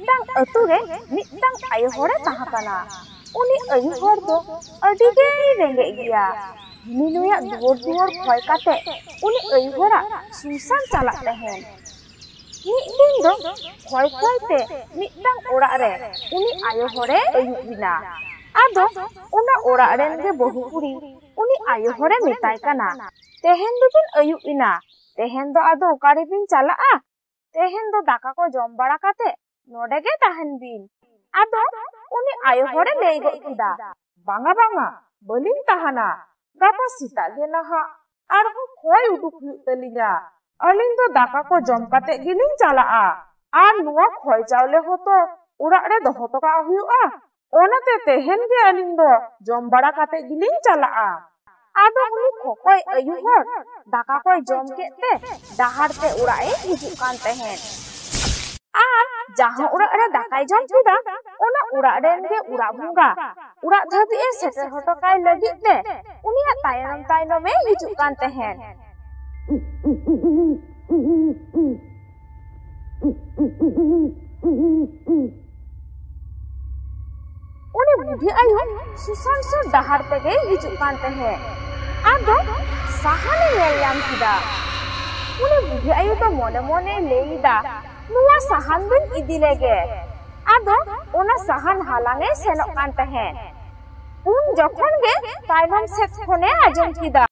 मिट्टांग अतु रे मिट्टांग आयो हरे ताहाकाना उनी आयो हर दो अडी गे रेंगे गिया उनी नुया दुवर दुवर खय काते उनी आयो हरा सुनसान चालाक तहेन मिट दिन दो खय खय ते मिट्टांग ओड़ा रे उनी आयो हरे आयो बिना आदो उना ओड़ा रेन गे बहु कुड़ी उनी आयो हरे मेताय काना तेहेन दो बिन आयो इना तेहेन दो आदो ओकारे बिन चालाआ तेहेन दो दाका को जम बाड़ा काते नोडे गे ताहेन बिन आदो उनी आयो हरे लई गो किदा बांगा बांगा बलिन ताहाना गापा सीता गे लहा आर हो खय उडुक हुयुग तलिया अलिन दो दाका को जम काते गिलिन चालाआ आर नुवा खय चावले होतो उड़ाग रे दोहो टोका हुयुगा ओनाते तेहेन गे अलिन दो जम बाड़ा काते गिलिन चालाआ आदो उनी खोखय आयु हर दाका कोय जम केते डाहार ते उड़ाए हिजुग कान तहेन आर जहां उड़ाग रे दाकाय जम किदा ओना उड़ाग रेन गे उड़ा बुंगा उड़ाग धाबि ए सेटर हटो काय लगित ते उनिया तायनम तायनम ए हिजुग कान तहेन उनी बुढ़ी आयु सुसान सो डाहार तेगे हिजुग कान तहेन आदो साहाने नेल याम किदा उनी बुढ़ी आयु तो मोने मोने लेइदा नुआ साहान बिन इदी लेगे आदो ओना साहान हालांगे सेनोक कान तहेन उन जखन गे तायनम सेट खने आजम किदा